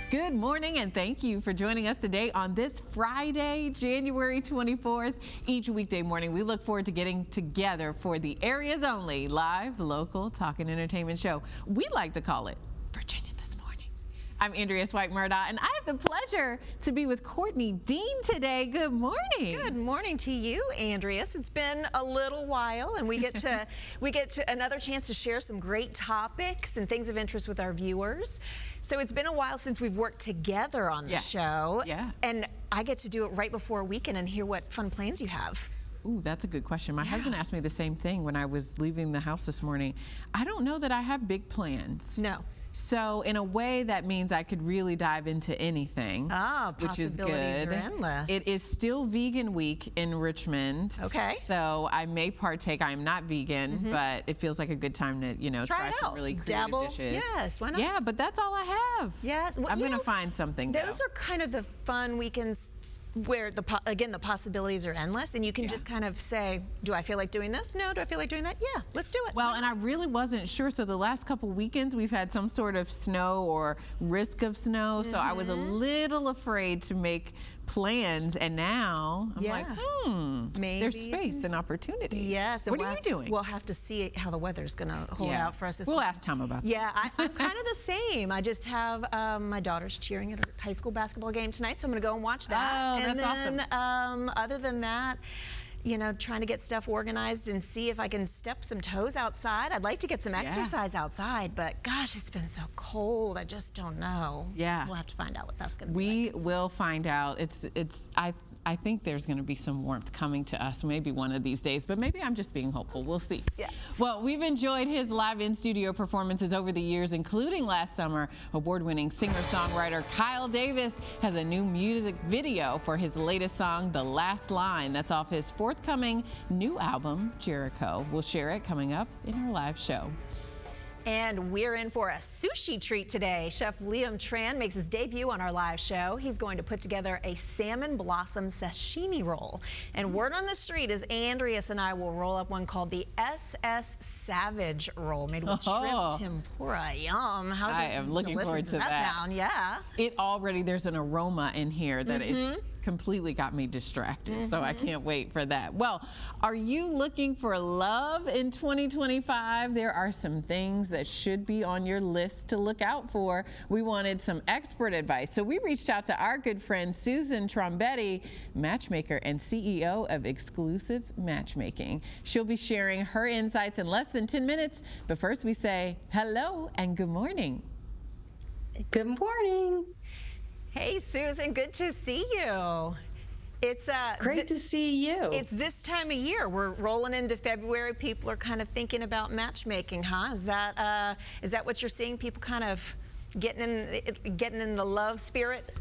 Good morning, and thank you for joining us today on this Friday, January 24th. Each weekday morning, we look forward to getting together for the area's only live, local talk and entertainment show. We like to call it Virginia This Morning. I'm Andrea Swipe-Murdaugh, and I have the pleasure to be with Courtney Dean today. Good morning. Good morning to you, Andreas. It's been a little while, and we get to another chance to share some great topics and things of interest with our viewers. So it's been a while since we've worked together on the show. Yeah. And I get to do it right before a weekend and hear what fun plans you have. Ooh, that's a good question. My husband asked me the same thing when I was leaving the house this morning. I don't know that I have big plans. No. So in a way, that means I could really dive into anything, which is good. Possibilities are endless. It is still vegan week in Richmond. Okay. So I may partake. I'm not vegan, but it feels like a good time to, try some really creative dishes. Yes, why not? Yeah, but that's all I have. Yes. Well, I'm going to find something, Those are kind of the fun weekends where, again, the possibilities are endless, and you can just kind of say, do I feel like doing this? No. Do I feel like doing that? Yeah, let's do it. Well, and I really wasn't sure. So the last couple weekends, we've had some sort of snow or risk of snow. So I was a little afraid to make plans, and now I'm like, maybe there's space and opportunity. Yes. What are you doing? We'll have to see how the weather's going to hold out for us. We'll ask Tom about that. Yeah, I'm kind of the same. I just have my daughter's cheering at her high school basketball game tonight, so I'm going to go and watch that. Oh, that's awesome. Other than that, trying to get stuff organized and see if I can step some toes outside. I'd like to get some exercise outside, but gosh, it's been so cold. I just don't know. Yeah. We'll have to find out what that's going to be like. We will find out. I think there's going to be some warmth coming to us maybe one of these days, but maybe I'm just being hopeful. We'll see. Yeah. Well, we've enjoyed his live in-studio performances over the years, including last summer. Award-winning singer-songwriter Kyle Davis has a new music video for his latest song, The Last Line. That's off his forthcoming new album, Jericho. We'll share it coming up in our live show. And we're in for a sushi treat today. Chef Liam Tran makes his debut on our live show. He's going to put together a salmon blossom sashimi roll. And word on the street is Andreas and I will roll up one called the SS Savage roll, made with shrimp tempura. Yum. I am looking forward to that. Sound? Yeah. There's an aroma in here that is completely got me distracted, so I can't wait for that. Well, are you looking for love in 2025? There are some things that should be on your list to look out for. We wanted some expert advice, so we reached out to our good friend Susan Trombetti, matchmaker and CEO of Exclusive Matchmaking. She'll be sharing her insights in less than 10 minutes, but first we say hello and good morning. Good morning. Hey, Susan, good to see you. It's great to see you. It's this time of year. We're rolling into February. People are kind of thinking about matchmaking, huh? Is that what you're seeing? People kind of getting in the love spirit?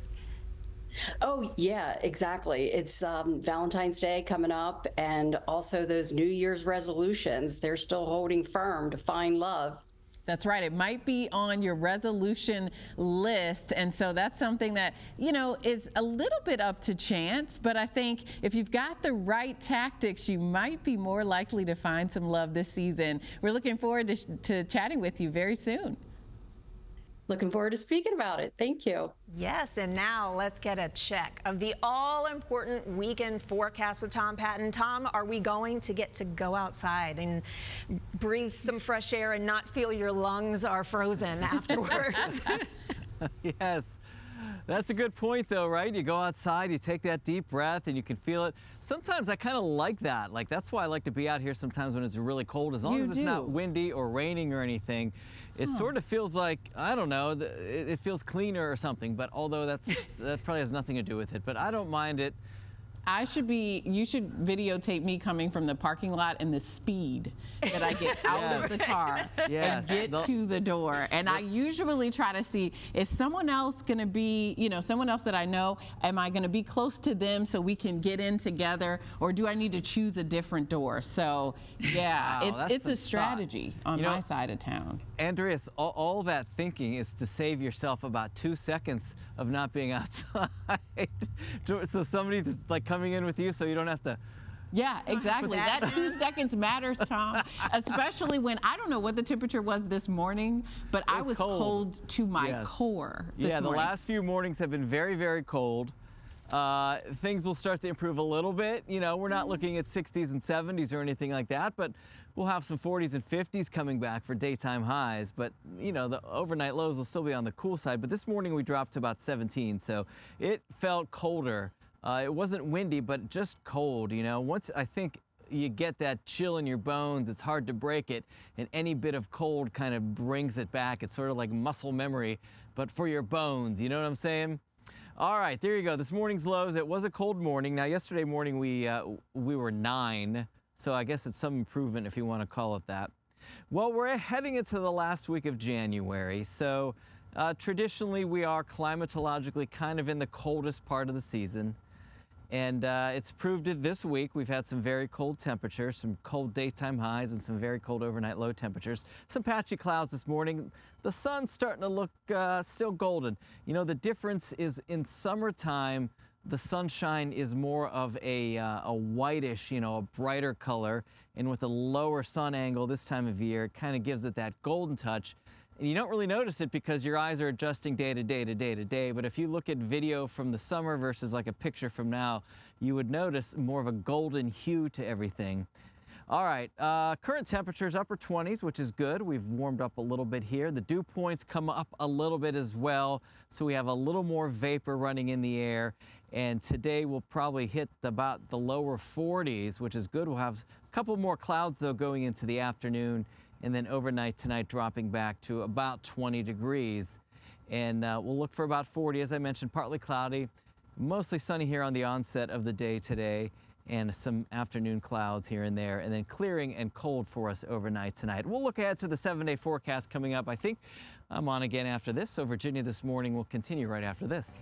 Oh, yeah, exactly. It's Valentine's Day coming up, and also those New Year's resolutions. They're still holding firm to find love. That's right. It might be on your resolution list. And so that's something that, is a little bit up to chance. But I think if you've got the right tactics, you might be more likely to find some love this season. We're looking forward to chatting with you very soon. Looking forward to speaking about it. Thank you. Yes, and now let's get a check of the all-important weekend forecast with Tom Patton. Tom, are we going to get to go outside and breathe some fresh air and not feel your lungs are frozen afterwards? Yes. That's a good point, though, right? You go outside, you take that deep breath, and you can feel it. Sometimes I kind of like that. That's why I like to be out here sometimes when it's really cold. As long as it's not windy or raining or anything, it sort of feels like, I don't know, it feels cleaner or something. But although that probably has nothing to do with it. But I don't mind it. You should videotape me coming from the parking lot and the speed that I get out of the car and get to the door. And I usually try to see, is someone else going to be, someone else that I know, am I going to be close to them so we can get in together, or do I need to choose a different door? So, yeah, wow, it's a strategy on my side of town. Andreas, all that thinking is to save yourself about 2 seconds of not being outside. So somebody that's like coming in with you, so you don't have to Yeah, exactly. That 2 seconds matters, Tom, especially when, I don't know what the temperature was this morning, but I was cold to my core this morning. The last few mornings have been very, very cold. Things will start to improve a little bit. You know, we're not looking at 60s and 70s or anything like that, but we'll have some 40s and 50s coming back for daytime highs. But, you know, the overnight lows will still be on the cool side. But this morning we dropped to about 17, so it felt colder. It wasn't windy, but just cold, you know. Once I think you get that chill in your bones, it's hard to break it, and any bit of cold kind of brings it back. It's sort of like muscle memory, but for your bones, you know what I'm saying? All right, there you go. This morning's lows. It was a cold morning. Now, yesterday morning we were 9, so I guess it's some improvement if you want to call it that. Well, we're heading into the last week of January, so traditionally we are climatologically kind of in the coldest part of the season. And it's proved it this week. We've had some very cold temperatures, some cold daytime highs and some very cold overnight low temperatures. Some patchy clouds this morning. The sun's starting to look still golden. You know, the difference is in summertime, the sunshine is more of a whitish, you know, a brighter color. And with a lower sun angle this time of year, it kind of gives it that golden touch. And you don't really notice it because your eyes are adjusting day to day to day to day. But if you look at video from the summer versus like a picture from now, you would notice more of a golden hue to everything. All right, current temperatures upper 20s, which is good. We've warmed up a little bit here. The dew points come up a little bit as well. So we have a little more vapor running in the air. And today we'll probably hit about the lower 40s, which is good. We'll have a couple more clouds though going into the afternoon. And then overnight tonight dropping back to about 20 degrees. And we'll look for about 40, as I mentioned, partly cloudy, mostly sunny here on the onset of the day today, and some afternoon clouds here and there, and then clearing and cold for us overnight tonight. We'll look ahead to the 7-day forecast coming up. I think I'm on again after this, so Virginia This Morning will continue right after this.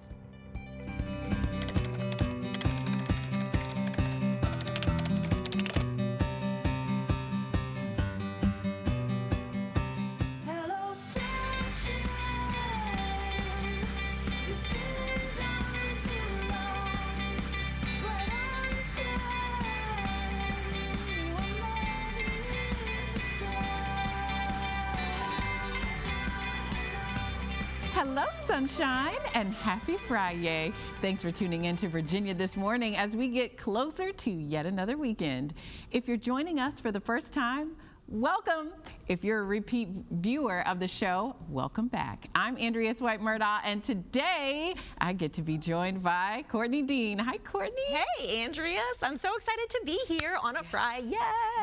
Hello, sunshine, and happy Friday. Thanks for tuning in to Virginia This Morning as we get closer to yet another weekend. If you're joining us for the first time, welcome. If you're a repeat viewer of the show, welcome back. I'm Andrea Swipe-Murdaugh, and today I get to be joined by Courtney Dean. Hi, Courtney. Hey, Andrea. I'm so excited to be here on a Friday.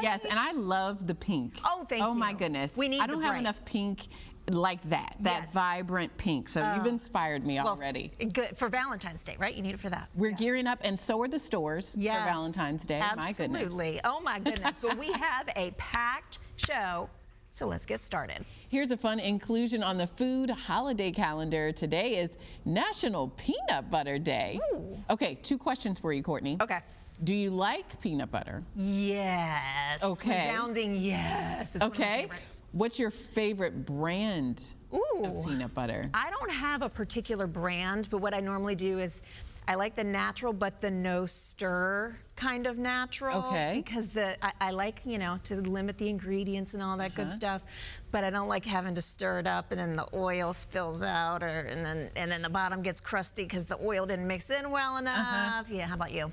Yes, and I love the pink. Oh, thank you. Oh, my goodness. We need I don't have enough pink like that vibrant pink. So you've inspired me already. Good for Valentine's Day, right? You need it for that. We're gearing up, and so are the stores for Valentine's Day. Absolutely. My goodness. Oh my goodness. Well, we have a packed show, so let's get started. Here's a fun inclusion on the food holiday calendar. Today is National Peanut Butter Day. Ooh. Okay, 2 questions for you, Courtney. Okay. Do you like peanut butter? Yes. Okay. Resounding yes. It's one of my favorites. What's your favorite brand of peanut butter? I don't have a particular brand, but what I normally do is I like the natural, but the no stir kind of natural. Okay. Because I like, you know, to limit the ingredients and all that good stuff, but I don't like having to stir it up and then the oil spills out, and then the bottom gets crusty because the oil didn't mix in well enough. Yeah. How about you?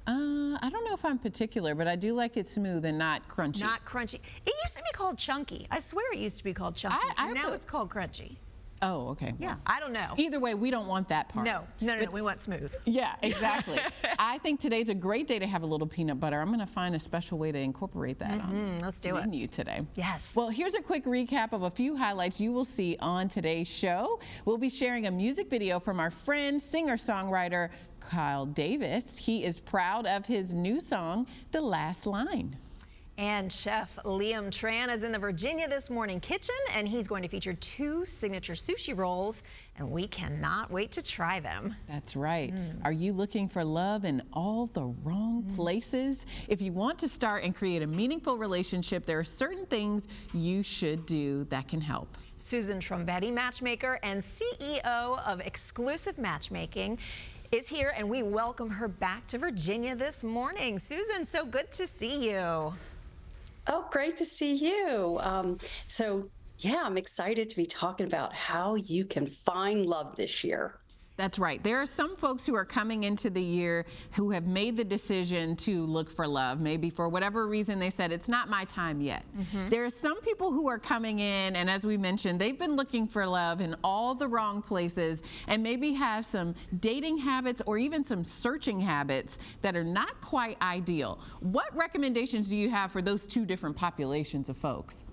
I don't know if I'm particular, but I do like it smooth and not crunchy. Not crunchy. It used to be called chunky. I swear it used to be called chunky. Now it's called crunchy. Oh, okay. Yeah, I don't know. Either way, we don't want that part. No, we want smooth. Yeah, exactly. I think today's a great day to have a little peanut butter. I'm going to find a special way to incorporate that on the menu today. Yes. Well, here's a quick recap of a few highlights you will see on today's show. We'll be sharing a music video from our friend, singer-songwriter, Kyle Davis. He is proud of his new song, The Last Line. And Chef Liam Tran is in the Virginia This Morning kitchen, and he's going to feature 2 signature sushi rolls, and we cannot wait to try them. That's right. Are you looking for love in all the wrong places? If you want to start and create a meaningful relationship, there are certain things you should do that can help. Susan Trombetti, matchmaker and CEO of Exclusive Matchmaking, is here, and we welcome her back to Virginia this morning. Susan, so good to see you. Oh, great to see you. Yeah, I'm excited to be talking about how you can find love this year. That's right. There are some folks who are coming into the year who have made the decision to look for love. Maybe for whatever reason they said, it's not my time yet. There are some people who are coming in, and as we mentioned, they've been looking for love in all the wrong places and maybe have some dating habits or even some searching habits that are not quite ideal. What recommendations do you have for those two different populations of folks?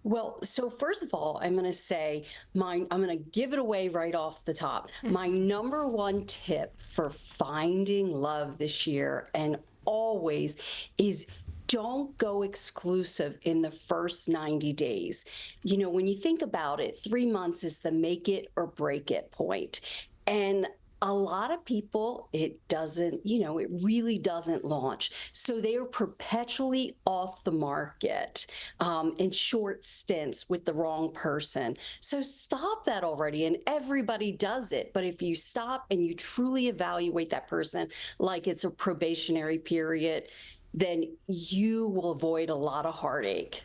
Well, so first of all, I'm going to say I'm going to give it away right off the top. My number one tip for finding love this year and always is don't go exclusive in the first 90 days. You know, when you think about it, 3 months is the make it or break it point. And a lot of people, it really doesn't launch. So they are perpetually off the market in short stints with the wrong person. So stop that already. And everybody does it. But if you stop and you truly evaluate that person like it's a probationary period, then you will avoid a lot of heartache.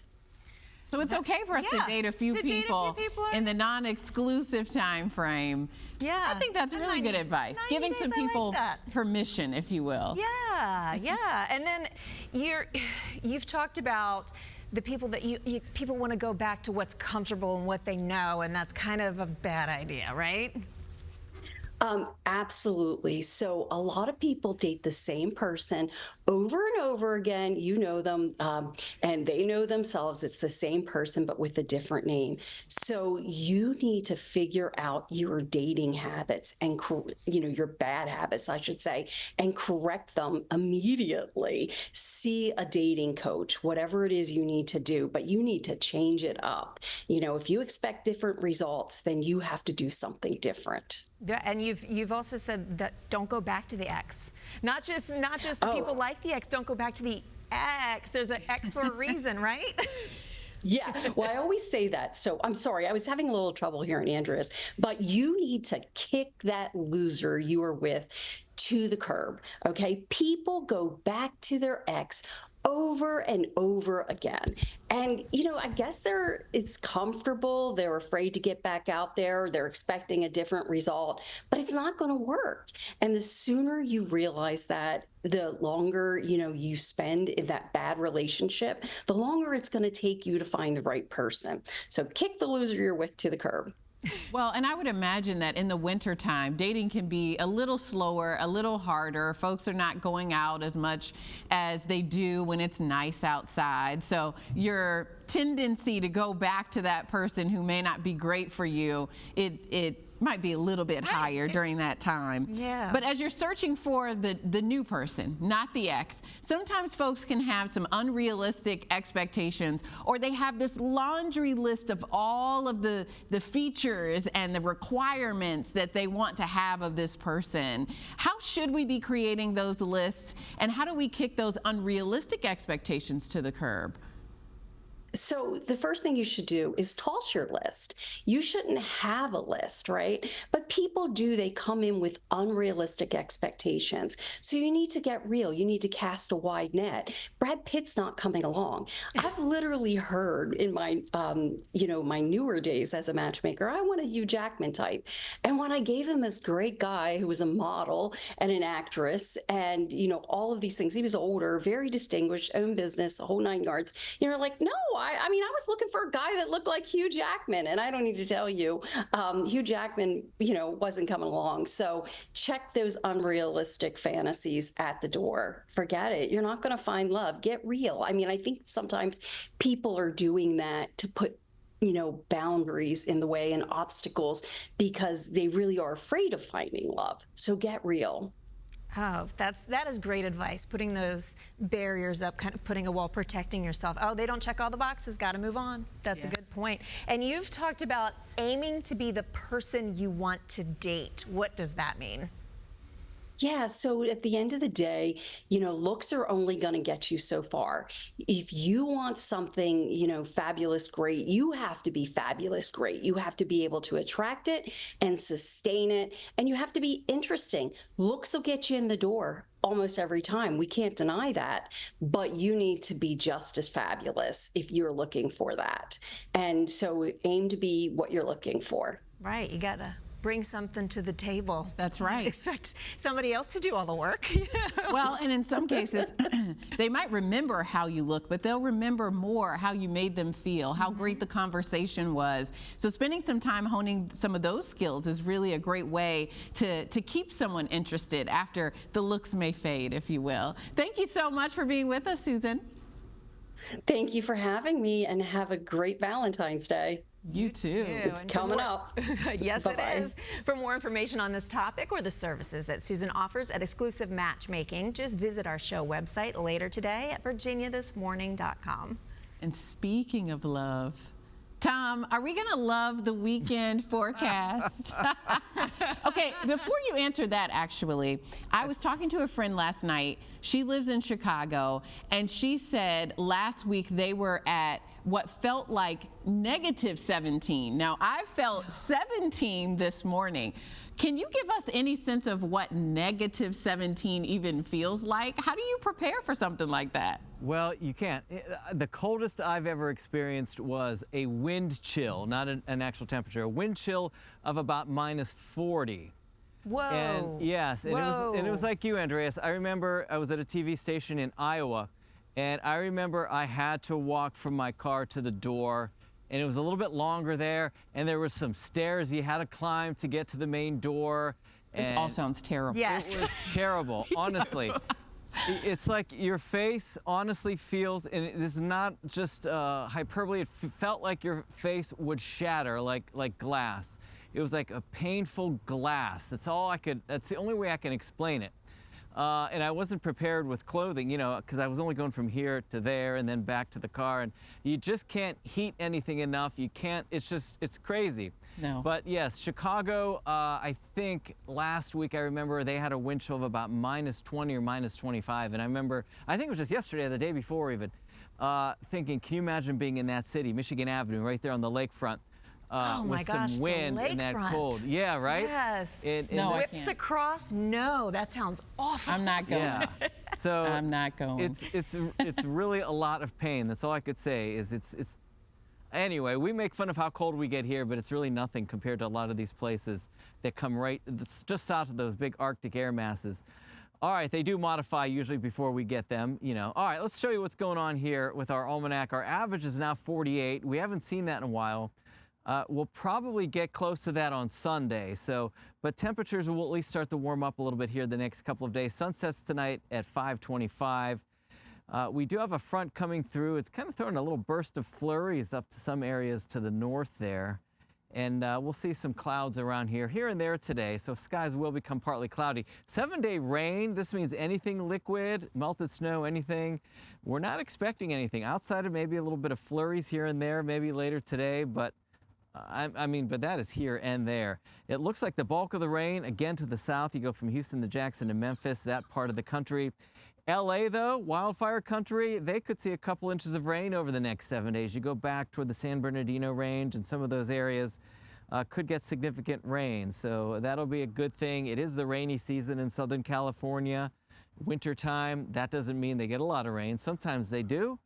So it's okay for us to date a few people in the non-exclusive time frame. Yeah, I think that's really good advice. Giving some people permission, if you will. Yeah. And then you've talked about the people that people want to go back to what's comfortable and what they know, and that's kind of a bad idea, right? Absolutely. So a lot of people date the same person over and over again. You know them, and they know themselves. It's the same person, but with a different name. So you need to figure out your dating habits and, your bad habits, I should say, and correct them immediately. See a dating coach, whatever it is you need to do, but you need to change it up. If you expect different results, then you have to do something different. Yeah, and you've also said that don't go back to the ex. Not just the people like the ex. Don't go back to the ex. There's an ex for a reason, right? Yeah, well, I always say that. So I'm sorry, I was having a little trouble here in Andreas, but you need to kick that loser you were with to the curb, okay? People go back to their ex over and over again. And, I guess it's comfortable. They're afraid to get back out there. They're expecting a different result, but it's not going to work. And the sooner you realize that, the longer, you spend in that bad relationship, the longer it's going to take you to find the right person. So kick the loser you're with to the curb. Well, and I would imagine that in the wintertime, dating can be a little slower, a little harder. Folks are not going out as much as they do when it's nice outside. So your tendency to go back to that person who may not be great for you, it might be a little bit higher during that time. Yeah. But as you're searching for the new person, not the ex, sometimes folks can have some unrealistic expectations, or they have this laundry list of all of the features and the requirements that they want to have of this person. How should we be creating those lists, and how do we kick those unrealistic expectations to the curb? So the first thing you should do is toss your list. You shouldn't have a list, right? But people do. They come in with unrealistic expectations. So you need to get real. You need to cast a wide net. Brad Pitt's not coming along. I've literally heard in my, my newer days as a matchmaker, I want a Hugh Jackman type. And when I gave him this great guy who was a model and an actress and, all of these things, he was older, very distinguished, owned business, the whole 9 yards. You're like, no, I was looking for a guy that looked like Hugh Jackman, and I don't need to tell you, Hugh Jackman, wasn't coming along. So check those unrealistic fantasies at the door. Forget it. You're not going to find love. Get real. I think sometimes people are doing that to put boundaries in the way and obstacles because they really are afraid of finding love. So get real. Oh, that is great advice. Putting those barriers up, kind of putting a wall, protecting yourself. Oh, they don't check all the boxes, got to move on. That's a good point. And you've talked about aiming to be the person you want to date. What does that mean? Yeah, so at the end of the day, looks are only going to get you so far. If you want something, fabulous great, you have to be fabulous great. You have to be able to attract it and sustain it, and you have to be interesting. Looks will get you in the door almost every time. We can't deny that, but you need to be just as fabulous if you're looking for that. And so aim to be what you're looking for. Right, you gotta bring something to the table. That's right. Expect somebody else to do all the work. Well, and in some cases, they might remember how you look, but they'll remember more how you made them feel, how great the conversation was. So spending some time honing some of those skills is really a great way to keep someone interested after the looks may fade, if you will. Thank you so much for being with us, Susan. Thank you for having me, and have a great Valentine's Day. You too. It's coming up. Yes, Bye-bye. it is. For more information on this topic or the services that Susan offers at Exclusive Matchmaking, just visit our show website later today at virginiathismorning.com. And speaking of love, Tom, are we going to love the weekend forecast? Okay, before you answer that, actually, I was talking to a friend last night. She lives in Chicago, and she said last week they were at what felt like negative 17. Now, I felt 17 this morning. Can you give us any sense of what negative 17 even feels like? How do you prepare for something like that? Well, you can't. The coldest I've ever experienced was a wind chill, not an actual temperature, a wind chill of about -40. Whoa. And yes, and it was like you, Andreas. I remember I was at a TV station in Iowa, and I remember I had to walk from my car to the door, and it was a little bit longer there, and there were some stairs you had to climb to get to the main door. This all sounds terrible. Yes. It was terrible, honestly. It's like your face honestly feels, and it is not just hyperbole, it felt like your face would shatter like glass. It was like a painful glass. That's the only way I can explain it. And I wasn't prepared with clothing, because I was only going from here to there and then back to the car, and you just can't heat anything enough. You can't, it's crazy. No. But yes, Chicago, I think last week I remember they had a wind chill of about -20 or -25. And I think it was just yesterday or the day before even, thinking, can you imagine being in that city, Michigan Avenue, right there on the lakefront? Oh my with gosh, some wind the and that lakefront. cold. Yeah, right? Yes. No, I Whips can't. across? No, that sounds awful. I'm not going. Yeah. So I'm not going. It's really a lot of pain. That's all I could say is it's anyway, we make fun of how cold we get here, but it's really nothing compared to a lot of these places that come just south of those big Arctic air masses. All right, they do modify usually before we get them, All right, let's show you what's going on here with our almanac. Our average is now 48. We haven't seen that in a while. We'll probably get close to that on Sunday. But temperatures will at least start to warm up a little bit here the next couple of days. Sun sets tonight at 5:25. We do have a front coming through. It's kind of throwing a little burst of flurries up to some areas to the north there. And we'll see some clouds around here and there today. So skies will become partly cloudy. 7-day rain. This means anything liquid, melted snow, anything. We're not expecting anything outside of maybe a little bit of flurries here and there, maybe later today. But but that is here and there. It looks like the bulk of the rain, again, to the south. You go from Houston to Jackson to Memphis, that part of the country. LA, though, wildfire country, they could see a couple inches of rain over the next 7 days. You go back toward the San Bernardino range, and some of those areas could get significant rain. So that'll be a good thing. It is the rainy season in Southern California. Wintertime, that doesn't mean they get a lot of rain. Sometimes they do,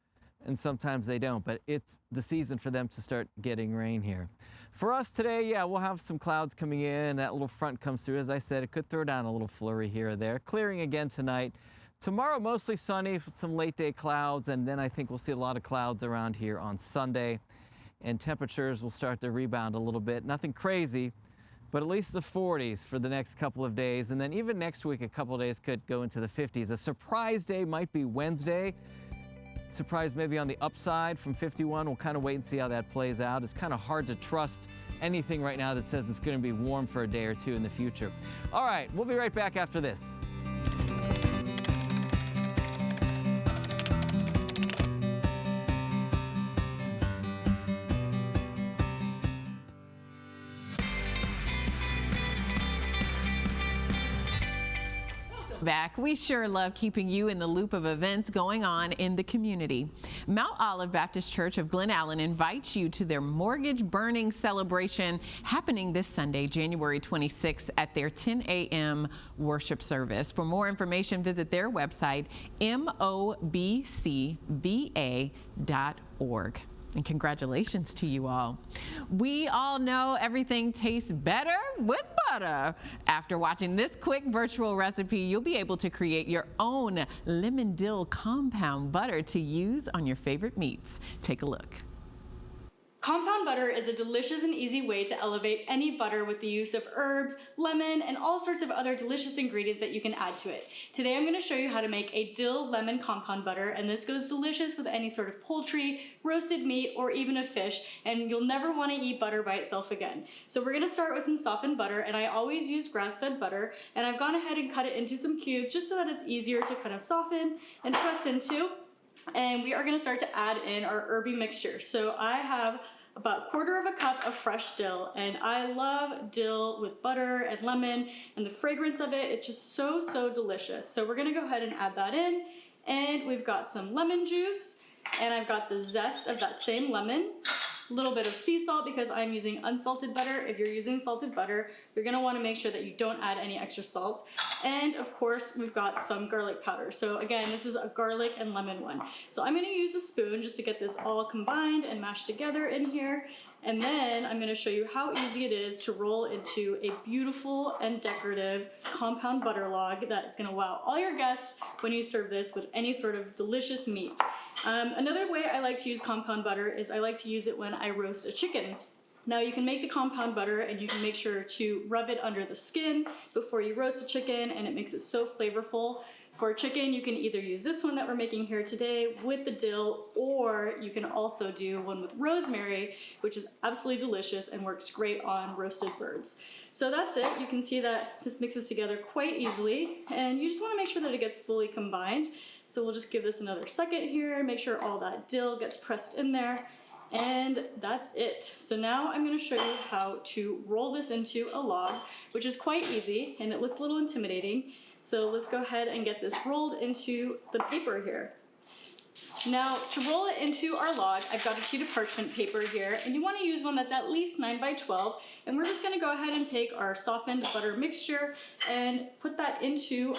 and sometimes they don't, but it's the season for them to start getting rain here. For us today, yeah, we'll have some clouds coming in. That little front comes through. As I said, it could throw down a little flurry here or there. Clearing again tonight. Tomorrow, mostly sunny with some late day clouds, and then I think we'll see a lot of clouds around here on Sunday. And temperatures will start to rebound a little bit. Nothing crazy, but at least the 40s for the next couple of days. And then even next week, a couple of days could go into the 50s. A surprise day might be Wednesday. Surprise maybe on the upside from 51. We'll kind of wait and see how that plays out. It's kind of hard to trust anything right now that says it's going to be warm for a day or two in the future. All right, we'll be right back after this. Back. We sure love keeping you in the loop of events going on in the community. Mount Olive Baptist Church of Glen Allen invites you to their mortgage burning celebration happening this Sunday, January 26th at their 10 a.m. worship service. For more information, visit their website, mobcva.org. And congratulations to you all. We all know everything tastes better with butter. After watching this quick virtual recipe, you'll be able to create your own lemon dill compound butter to use on your favorite meats. Take a look. Compound butter is a delicious and easy way to elevate any butter with the use of herbs, lemon, and all sorts of other delicious ingredients that you can add to it. Today I'm going to show you how to make a dill lemon compound butter, and this goes delicious with any sort of poultry, roasted meat, or even a fish, and you'll never want to eat butter by itself again. So we're going to start with some softened butter, and I always use grass-fed butter, and I've gone ahead and cut it into some cubes just so that it's easier to kind of soften and press into. And we are going to start to add in our herby mixture. So I have about 1/4 cup of fresh dill, and I love dill with butter and lemon, and the fragrance of it, it's just so delicious. So we're going to go ahead and add that in, and we've got some lemon juice, and I've got the zest of that same lemon. A little bit of sea salt because I'm using unsalted butter. If you're using salted butter, you're going to want to make sure that you don't add any extra salt. And of course, we've got some garlic powder. So again, this is a garlic and lemon one. So I'm going to use a spoon just to get this all combined and mashed together in here. And then I'm going to show you how easy it is to roll into a beautiful and decorative compound butter log that is going to wow all your guests when you serve this with any sort of delicious meat. Another way I like to use compound butter is I like to use it when I roast a chicken. Now you can make the compound butter and you can make sure to rub it under the skin before you roast a chicken, and it makes it so flavorful. For chicken, you can either use this one that we're making here today with the dill, or you can also do one with rosemary, which is absolutely delicious and works great on roasted birds. So that's it. You can see that this mixes together quite easily, and you just want to make sure that it gets fully combined. So we'll just give this another second here, make sure all that dill gets pressed in there, and that's it. So now I'm going to show you how to roll this into a log, which is quite easy, and it looks a little intimidating. So let's go ahead and get this rolled into the paper here. Now, to roll it into our log, I've got a sheet of parchment paper here, and you want to use one that's at least 9 by 12, and we're just going to go ahead and take our softened butter mixture and put that into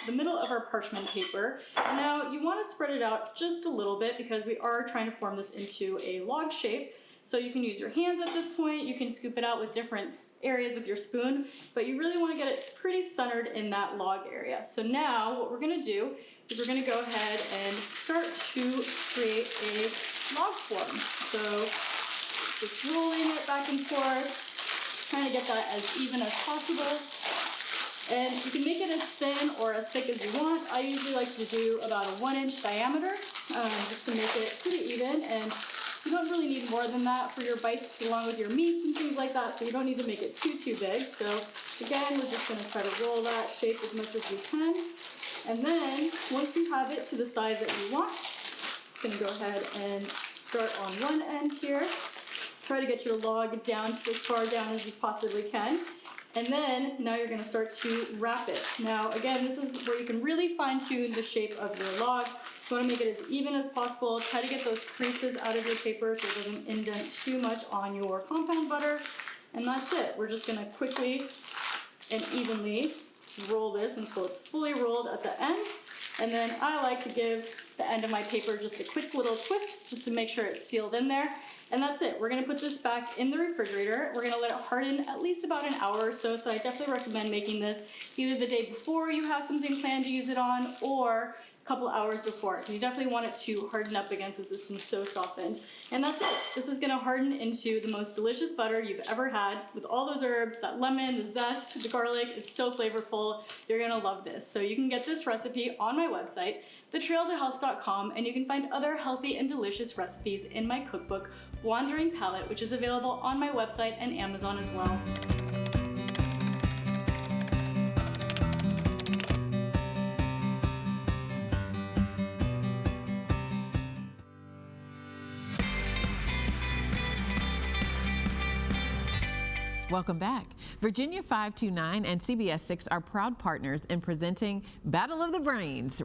the middle of our parchment paper. And now you want to spread it out just a little bit because we are trying to form this into a log shape. So you can use your hands at this point, you can scoop it out with different areas with your spoon, but you really want to get it pretty centered in that log area. So now what we're going to do is we're going to go ahead and start to create a log form. So just rolling it back and forth, trying to get that as even as possible. And you can make it as thin or as thick as you want. I usually like to do about a 1-inch diameter, just to make it pretty even, and you don't really need more than that for your bites along with your meats and things like that, so you don't need to make it too big. So again, we're just going to try to roll that shape as much as we can. And then once you have it to the size that you want, you're going to go ahead and start on one end here. Try to get your log down to as far down as you possibly can. And then now you're going to start to wrap it. Now again, this is where you can really fine-tune the shape of your log. You want to make it as even as possible. Try to get those creases out of your paper so it doesn't indent too much on your compound butter. And that's it. We're just going to quickly and evenly roll this until it's fully rolled at the end. And then I like to give the end of my paper just a quick little twist just to make sure it's sealed in there. And that's it. We're going to put this back in the refrigerator. We're going to let it harden at least about an hour or so. So I definitely recommend making this either the day before you have something planned to use it on, or couple hours before. You definitely want it to harden up against this. It's been so softened. And that's it. This is going to harden into the most delicious butter you've ever had with all those herbs, that lemon, the zest, the garlic. It's so flavorful. You're going to love this. So you can get this recipe on my website, thetrailtohealth.com, and you can find other healthy and delicious recipes in my cookbook, Wandering Palate, which is available on my website and Amazon as well. Welcome back. Virginia 529 and CBS 6 are proud partners in presenting Battle of the Brains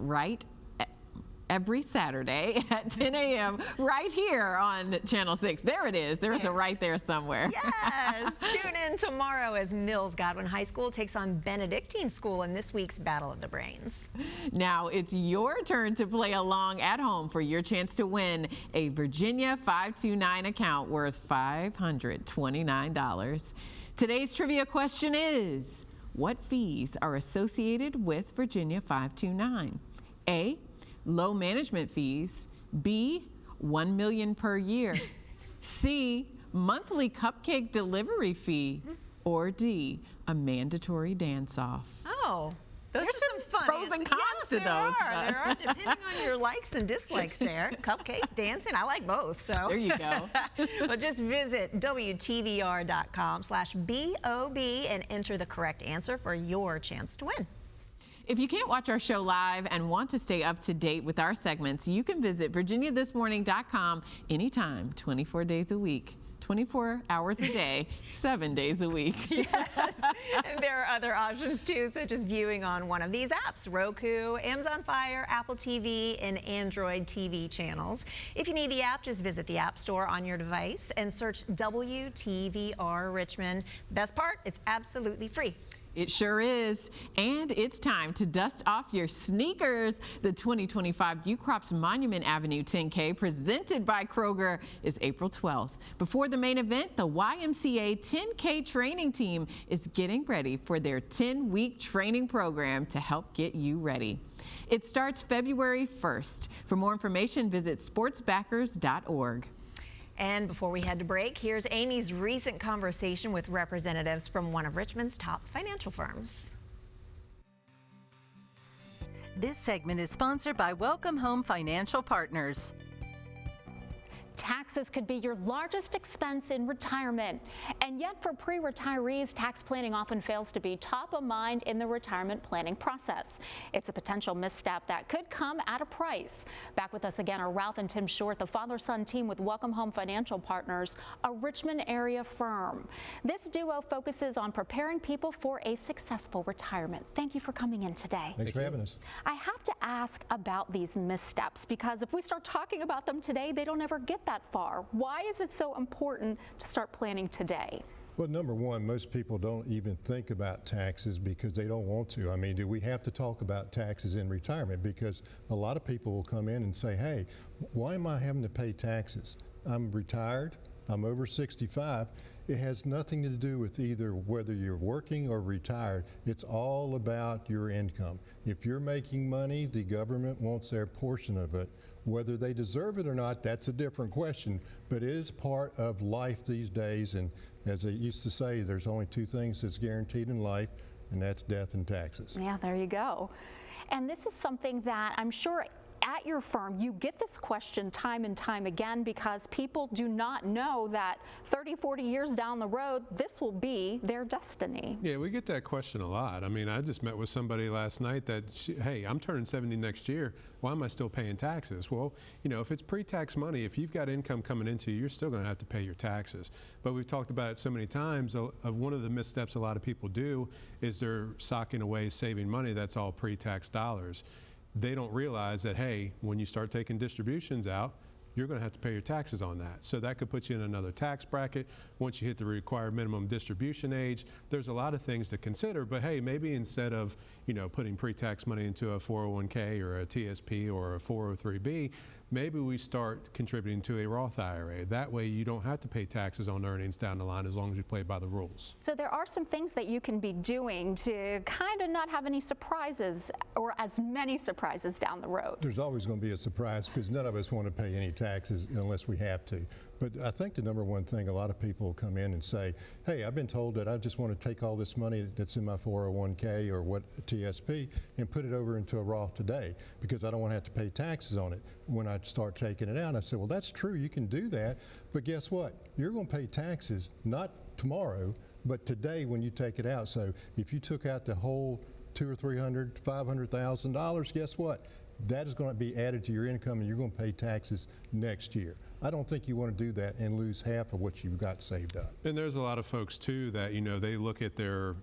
every Saturday at 10 a.m. right here on Channel 6. There it is. There's a right there somewhere. Yes. Tune in tomorrow as Mills Godwin High School takes on Benedictine School in this week's Battle of the Brains. Now it's your turn to play along at home for your chance to win a Virginia 529 account worth $529. Today's trivia question is, what fees are associated with Virginia 529? A, low management fees. B, $1 million per year. C, monthly cupcake delivery fee. Or D, a mandatory dance-off. Oh, those are some fun pros and cons to those. There are, depending on your likes and dislikes there. Cupcakes, dancing, I like both. So there you go. Well, just visit wtvr.com/BOB and enter the correct answer for your chance to win. If you can't watch our show live and want to stay up to date with our segments, you can visit virginiathismorning.com anytime, 24 days a week. 24 hours a day, 7 days a week. Yes, and there are other options too, such as viewing on one of these apps, Roku, Amazon Fire, Apple TV, and Android TV channels. If you need the app, just visit the App Store on your device and search WTVR Richmond. Best part, it's absolutely free. It sure is. And it's time to dust off your sneakers. The 2025 UCROPS Monument Avenue 10K presented by Kroger is April 12th. Before the main event, the YMCA 10K training team is getting ready for their 10-week training program to help get you ready. It starts February 1st. For more information, visit sportsbackers.org. And before we head to break, here's Amy's recent conversation with representatives from one of Richmond's top financial firms. This segment is sponsored by Welcome Home Financial Partners. Taxes could be your largest expense in retirement. And yet for pre-retirees, tax planning often fails to be top of mind in the retirement planning process. It's a potential misstep that could come at a price. Back with us again are Ralph and Tim Short, the father-son team with Welcome Home Financial Partners, a Richmond area firm. This duo focuses on preparing people for a successful retirement. Thank you for coming in today. Thanks for having us. I have to ask about these missteps, because if we start talking about them today, they don't ever get that far. Why is it so important to start planning today? Well, number one, most people don't even think about taxes because they don't want to. I mean, do we have to talk about taxes in retirement? Because a lot of people will come in and say, hey, why am I having to pay taxes? I'm retired, I'm over 65. It has nothing to do with either whether you're working or retired. It's all about your income. If you're making money, the government wants their portion of it. Whether they deserve it or not, that's a different question, but it is part of life these days. And as they used to say, there's only two things that's guaranteed in life, and that's death and taxes. Yeah, there you go. And this is something that I'm sure at your firm, you get this question time and time again, because people do not know that 30, 40 years down the road, this will be their destiny. Yeah, we get that question a lot. I mean, I just met with somebody last night that, hey, I'm turning 70 next year. Why am I still paying taxes? Well, you know, if it's pre-tax money, if you've got income coming into you, you're still going to have to pay your taxes. But we've talked about it so many times. One of the missteps a lot of people do is they're socking away saving money that's all pre-tax dollars. They don't realize that, hey, when you start taking distributions out, you're going to have to pay your taxes on that. So that could put you in another tax bracket. Once you hit the required minimum distribution age, there's a lot of things to consider. But hey, maybe instead of, you know, putting pre-tax money into a 401k or a TSP or a 403b, maybe we start contributing to a Roth IRA. That way you don't have to pay taxes on earnings down the line as long as you play by the rules. So there are some things that you can be doing to kind of not have any surprises, or as many surprises down the road. There's always going to be a surprise because none of us want to pay any taxes unless we have to. But I think the number one thing, a lot of people will come in and say, hey, I've been told that I just want to take all this money that's in my 401k or what TSP and put it over into a Roth today because I don't want to have to pay taxes on it when I start taking it out. I said, well, that's true, you can do that, but guess what? You're going to pay taxes not tomorrow, but today when you take it out. So if you took out the whole $200,000 or $300,000, $500,000, guess what? That is going to be added to your income and you're going to pay taxes next year. I don't think you want to do that and lose half of what you've got saved up. And there's a lot of folks too that, you know, they look at their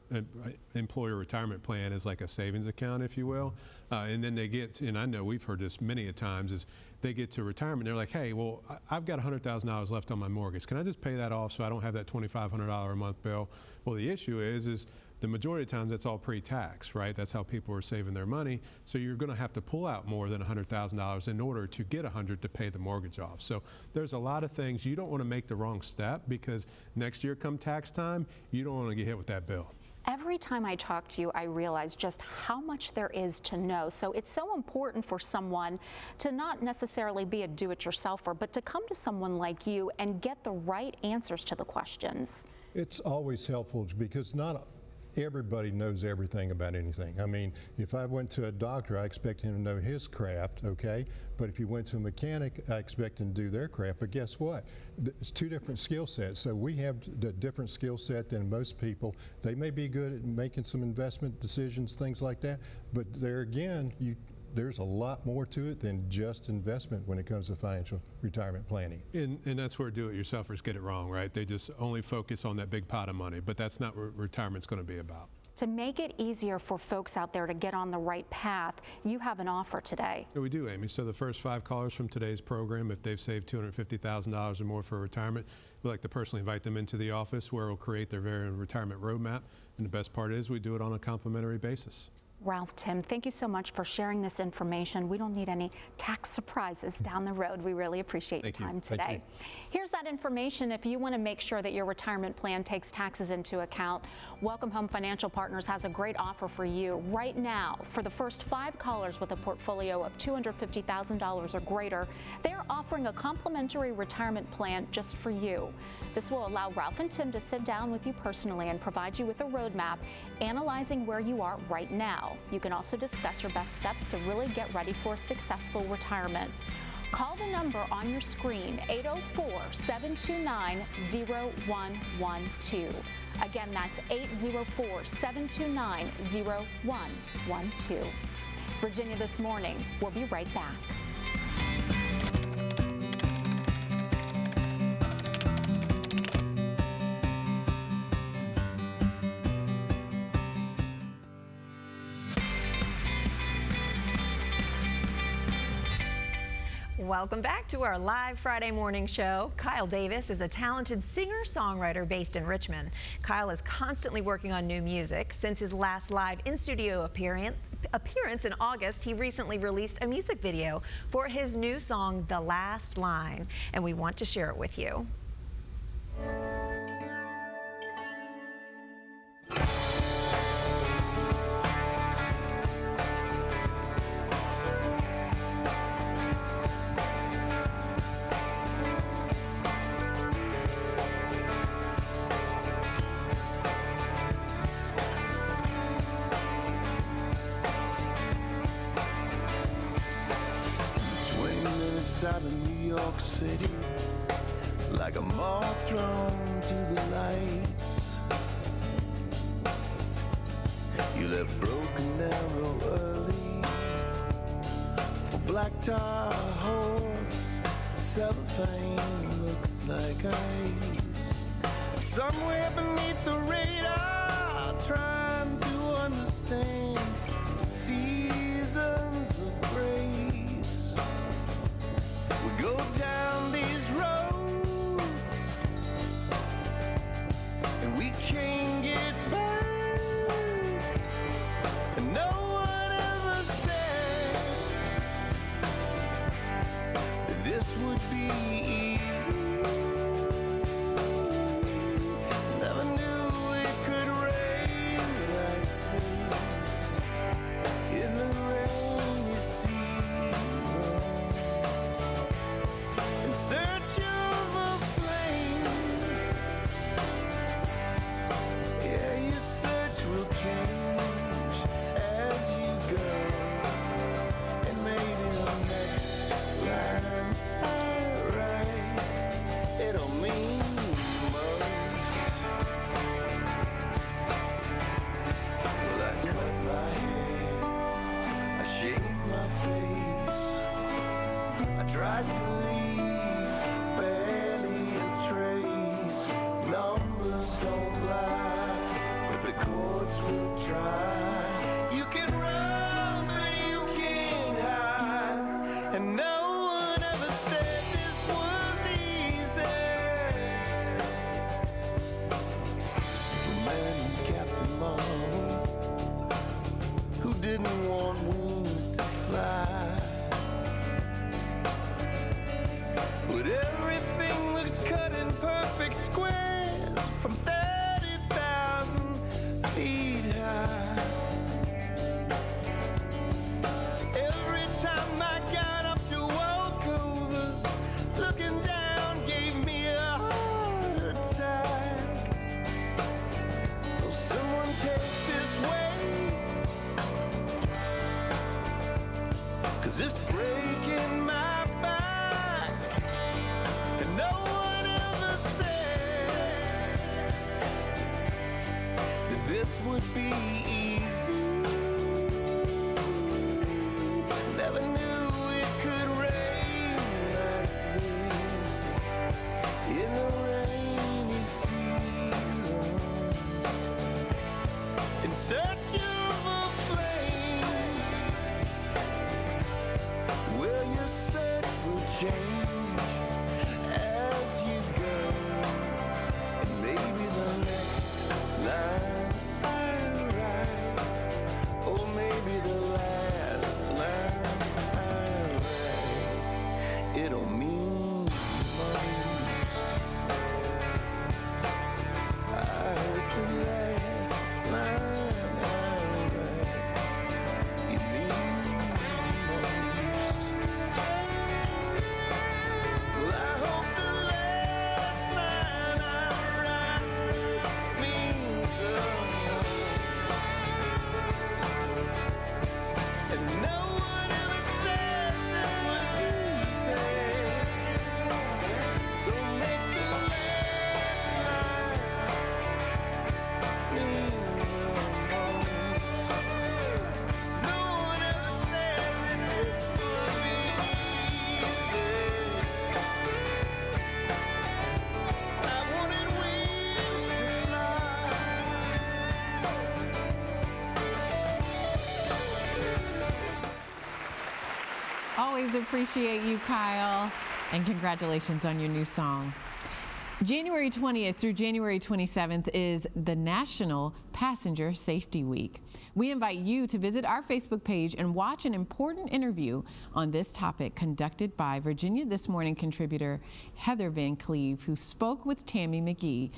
employer retirement plan as like a savings account, if you will, and then they get, and I know we've heard this many a times, is they get to retirement, they're like, hey, well, I've got $100,000 left on my mortgage. Can I just pay that off so I don't have that $2,500 a month bill? Well, the issue is the majority of times that's all pre-tax, right? That's how people are saving their money. So you're going to have to pull out more than $100,000 in order to get $100,000 to pay the mortgage off. So there's a lot of things. You don't want to make the wrong step, because next year come tax time, you don't want to get hit with that bill. Every time I talk to you, I realize just how much there is to know. So it's so important for someone to not necessarily be a do-it-yourselfer, but to come to someone like you and get the right answers to the questions. It's always helpful, because not everybody knows everything about anything. I mean, if I went to a doctor, I expect him to know his craft, okay? But if you went to a mechanic, I expect him to do their craft. But guess what? It's two different skill sets. So we have a different skill set than most people. They may be good at making some investment decisions, things like that. But there again, there's a lot more to it than just investment when it comes to financial retirement planning. And that's where do-it-yourselfers get it wrong, right? They just only focus on that big pot of money, but that's not what retirement's going to be about. To make it easier for folks out there to get on the right path, you have an offer today. Yeah, we do, Amy. So the first 5 callers from today's program, if they've saved $250,000 or more for retirement, we'd like to personally invite them into the office where we'll create their very own retirement roadmap. And the best part is we do it on a complimentary basis. Ralph, Tim, thank you so much for sharing this information. We don't need any tax surprises down the road. We really appreciate your time today. Here's that information if you want to make sure that your retirement plan takes taxes into account. Welcome Home Financial Partners has a great offer for you right now. For the first 5 callers with a portfolio of $250,000 or greater, they're offering a complimentary retirement plan just for you. This will allow Ralph and Tim to sit down with you personally and provide you with a roadmap analyzing where you are right now. You can also discuss your best steps to really get ready for a successful retirement. Call the number on your screen, 804-729-0112. Again, that's 804-729-0112. Virginia This Morning. We'll be right back. Welcome back to our live Friday morning show. Kyle Davis is a talented singer-songwriter based in Richmond. Kyle is constantly working on new music. Since his last live in-studio appearance in August, he recently released a music video for his new song, The Last Line, and we want to share it with you. Out of New York City, like a moth drawn to the lights. You left Broken Arrow early for Black Tahoe's cellophane looks like ice. Somewhere beneath the radar, trying to understand seasons of grace. We go down these roads and we can't get back, and no one ever said that this would be easy. Never knew it could rain like this in the rainy season. And search of a flame. Well, your search will change as you go, and maybe the next line I write, or maybe the last line I write, it'll mean the most. I hope the last line I write, it means the most. Well, I hope the last line I write means the most. And no one ever said this was easy. So make the last line mean the most. No one ever said that this would be easy. I wanted wings to fly. Always appreciate you, Kyle, and congratulations on your new song. January 20th through January 27th is the National Passenger Safety Week. We invite you to visit our Facebook page and watch an important interview on this topic conducted by Virginia This Morning contributor Heather Van Cleve, who spoke with Tammy McGee.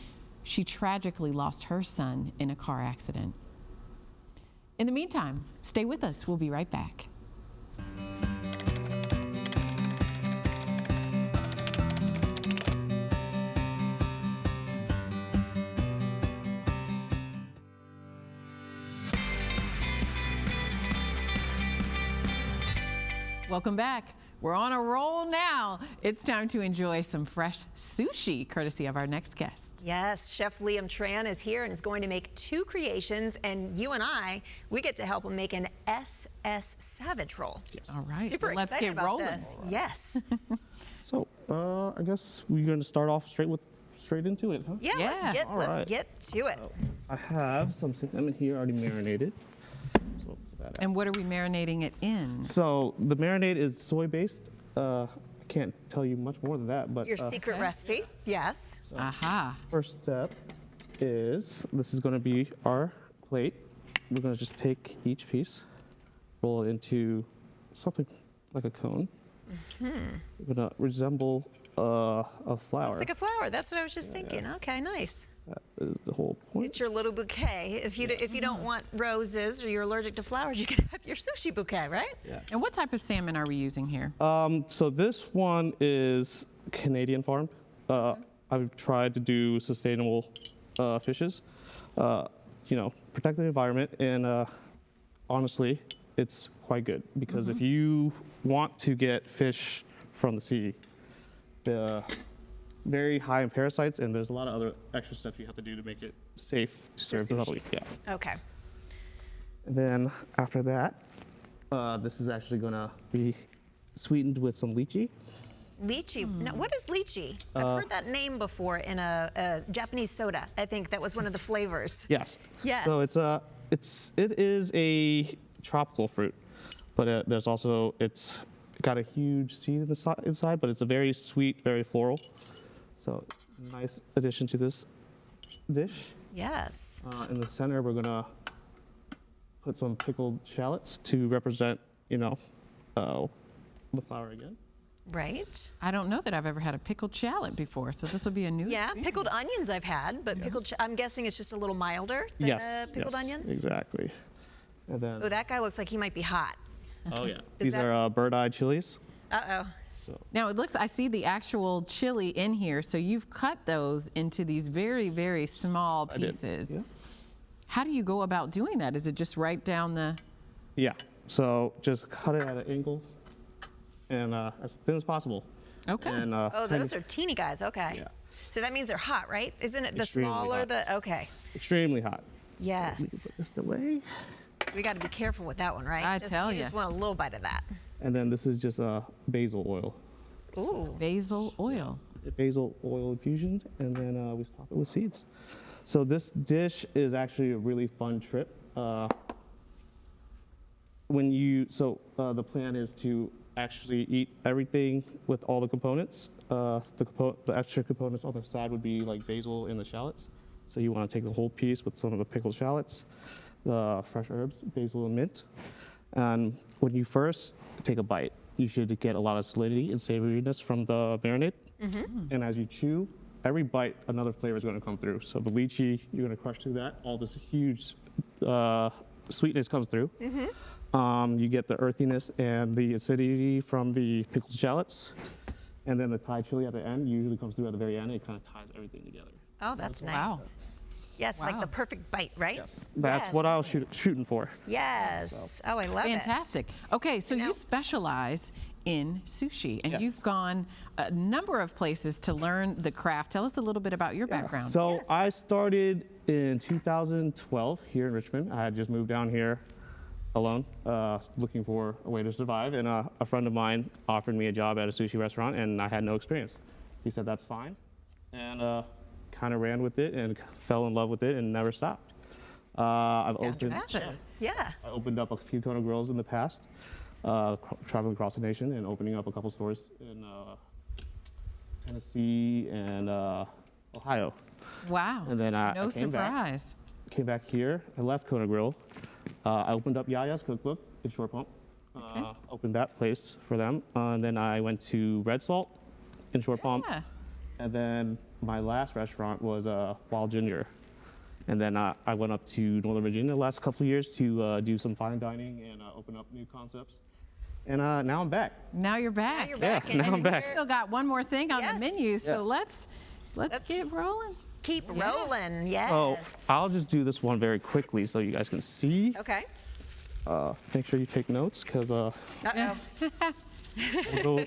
She tragically lost her son in a car accident. In the meantime, stay with us. We'll be right back. Welcome back. We're on a roll now. It's time to enjoy some fresh sushi, courtesy of our next guest. Yes, Chef Liam Tran is here and is going to make two creations, and you and we get to help him make an SS Savage roll. Yes. All right, Super well, let's excited get about rolling. this. Yes. So, I guess we're going to start off straight into it, huh? Yeah, Yeah. let's right. get to it. I have some cinnamon here already marinated. So, put that out. And what are we marinating it in? So the marinade is soy-based. I can't tell you much more than that, but Your secret Okay. recipe, yes. Aha. first step is this is going to be our plate. We're going to just take each piece, roll it into something like a cone. We're going to resemble a flower. It's like a flower. That's what I was just thinking. Okay, nice. That is the whole point. It's your little bouquet. If you don't want roses or you're allergic to flowers, you can have your sushi bouquet, right? Yeah. And what type of salmon are we using here? So this one is Canadian farmed. I've tried to do sustainable fishes, protect the environment, and honestly, it's quite good because if you want to get fish from the sea, they're very high in parasites, and there's a lot of other extra stuff you have to do to make it safe to serve the public. Yeah. Okay. And then after that, this is actually gonna be sweetened with some lychee. Lychee. Now, what is lychee? I've heard that name before in a Japanese soda. I think that was one of the flavors. Yes. Yes. So it is a tropical fruit, but there's also it's got a huge seed inside, but it's a very sweet, very floral. So nice addition to this dish. Yes. In the center, we're gonna put some pickled shallots to represent, the flower again. Right. I don't know that I've ever had a pickled shallot before, so this will be a new Yeah, experience. pickled onions I've had, but I'm guessing it's just a little milder than Yes. a pickled yes, onion. Exactly. And then. Oh, that guy looks like he might be hot. Oh yeah. Is These that- are bird-eye chilies. Uh-oh. So. Now I see the actual chili in here, so you've cut those into these very, very small I did, pieces. yeah. How do you go about doing that? Is it just right down the... Yeah. So just cut it at an angle, and as thin as possible. Okay. And, Oh, those are teeny guys. Okay. Yeah. So that means they're hot, right? Isn't it the Extremely smaller hot. the... Okay. extremely hot. Yes. Put this away. We got to be careful with that one, right? I tell You ya. just want a little bite of that. And then this is just basil oil. Ooh. Basil oil. Basil oil infusion, and then we top it with seeds. So this dish is actually a really fun trip the plan is to actually eat everything with all the components. The extra components on the side would be like basil and the shallots. So you want to take the whole piece with some of the pickled shallots, the fresh herbs, basil and mint. And when you first take a bite, you should get a lot of salinity and savoriness from the marinade. And as you chew, every bite, another flavor is going to come through. So the lychee, you're going to crush through that. All this huge sweetness comes through. You get the earthiness and the acidity from the pickled shallots. And then the Thai chili at the end usually comes through at the very end. It kind of ties everything together. Oh, that's nice. Wow. Yes, like the perfect bite, right? Yes, that's what I was shooting for. Yes. Oh, I love it. Fantastic. Okay, so you specialize in sushi, and you've gone a number of places to learn the craft. Tell us a little bit about your background. So I started in 2012 here in Richmond. I had just moved down here alone, looking for a way to survive, and a friend of mine offered me a job at a sushi restaurant, and I had no experience. He said, that's fine, and kind of ran with it and fell in love with it and never stopped. I opened up a few Kona grills in the past, traveling across the nation and opening up a couple stores in Tennessee and Ohio. Wow. And then I no surprise. Came back here. I left Kona Grill. I opened up Yaya's Cookbook in Short Pump. Opened that place for them. And then I went to Red Salt in Short Pump. And then my last restaurant was Wild Ginger. And then I went up to Northern Virginia the last couple of years to do some fine dining and open up new concepts. And now I'm back. Now you're back. Now you're back. Now I'm back. We still got one more thing on the menu, so let's get rolling. Keep rolling, yes. So I'll just do this one very quickly so you guys can see. Okay. Make sure you take notes, because Uh-oh. we'll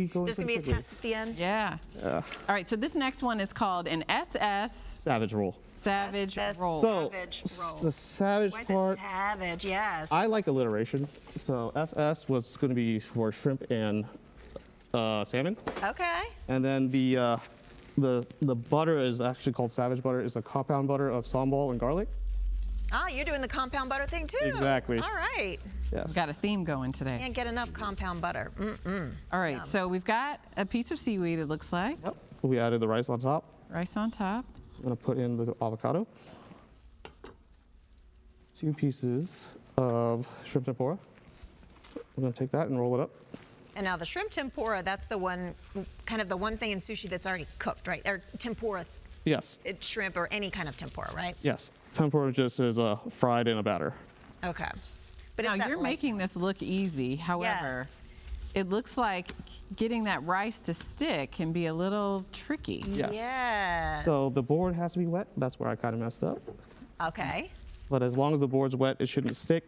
go There's going to be a test at the end? Yeah. All right, so this next one is called an SS Savage Roll. Savage Roll. So Savage Roll. the savage Why is part, it savage? Yes. I like alliteration. So FS was going to be for shrimp and salmon. Okay. And then the butter is actually called Savage butter. It's a compound butter of sambal and garlic. Ah, you're doing the compound butter thing too. Exactly. All right. Yes. We've got a theme going today. Can't get enough compound butter. All right, so we've got a piece of seaweed, it looks like. Yep. We added the rice on top. Rice on top. I'm going to put in the avocado. 2 pieces of shrimp tempura. We're going to take that and roll it up. And now the shrimp tempura, that's the one, kind of the one thing in sushi that's already cooked, right? Or tempura. Yes. It's shrimp or any kind of tempura, right? Yes. Tempura just is fried in a batter. Okay. But Now you're making this look easy. However, it looks like getting that rice to stick can be a little tricky. Yes. So the board has to be wet. That's where I kind of messed up. Okay. But as long as the board's wet, it shouldn't stick.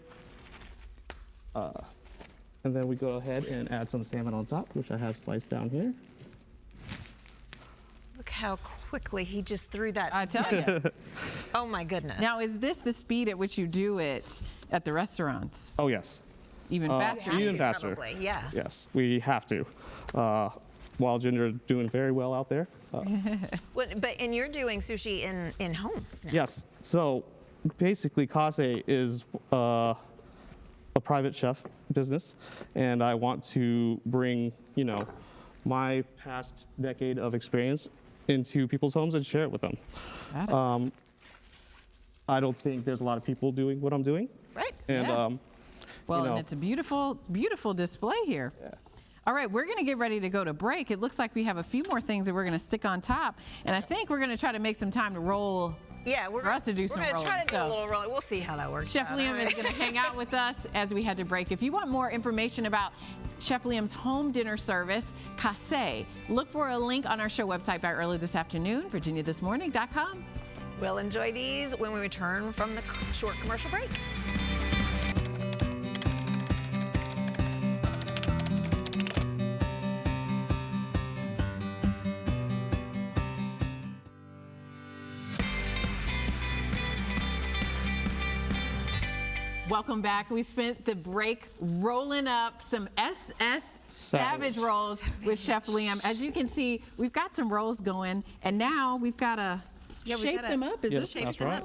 And then we go ahead and add some salmon on top, which I have sliced down here. Look how quickly he just threw that. I tell you. Oh my goodness. Now, is this the speed at which you do it at the restaurants? Oh, yes. Even faster? Even faster. Probably, yes. Yes, we have to. Wild Ginger is doing very well out there. And you're doing sushi in homes now. Yes. So basically, Kase is a private chef business, and I want to bring, my past decade of experience into people's homes and share it with them. I don't think there's a lot of people doing what I'm doing. Right. And well, and it's a beautiful, beautiful display here. Yeah. All right, we're going to get ready to go to break. It looks like we have a few more things that we're going to stick on top, and I think we're going to try to make some time to roll. Yeah, for us to do some rolling. We're going to try to do a little rolling. We'll see how that works. Chef Liam is going to hang out with us as we head to break. If you want more information about Chef Liam's home dinner service, Kase, look for a link on our show website by early this afternoon, virginiathismorning.com. We'll enjoy these when we return from the short commercial break. Welcome back. We spent the break rolling up some SS Savage rolls with Chef Liam. As you can see, we've got some rolls going, and now we've got to shape them up. Yes, that's right.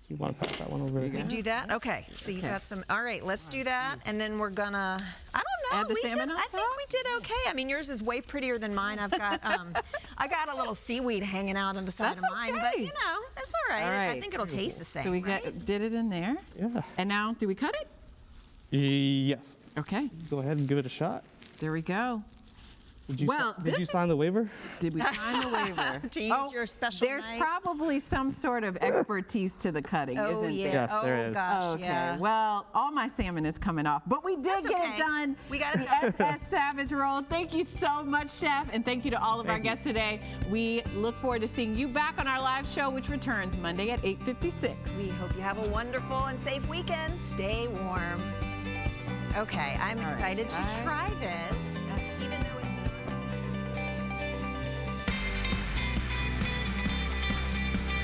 You want to pass that one over? We do that? Okay. So you've got some. All right, let's do that. And then we're gonna, I don't know. Add the salmon on I think top? we did okay. I mean, yours is way prettier than mine. I've got, I got a little seaweed hanging out on the side That's of mine. But, okay. you know, that's all right. All right. I think it'll taste the same, So we right? did it in there. Yeah. And now, do we cut it? Yes. Okay. Go ahead and give it a shot. There we go. Did you, Well, did you this sign the waiver? Did we sign the waiver? To use your special There's knife? probably some sort of expertise to the cutting, Oh, isn't yeah. there? Yes, there Oh, is. gosh, Okay, yeah. well, all my salmon is coming off, but we did That's get okay. it done. We got it the done. SS Savage Roll. Thank you so much, Chef, and thank you to all of our Thank you. guests today. We look forward to seeing you back on our live show, which returns Monday at 8:56. We hope you have a wonderful and safe weekend. Stay warm. Okay, I'm excited to try this.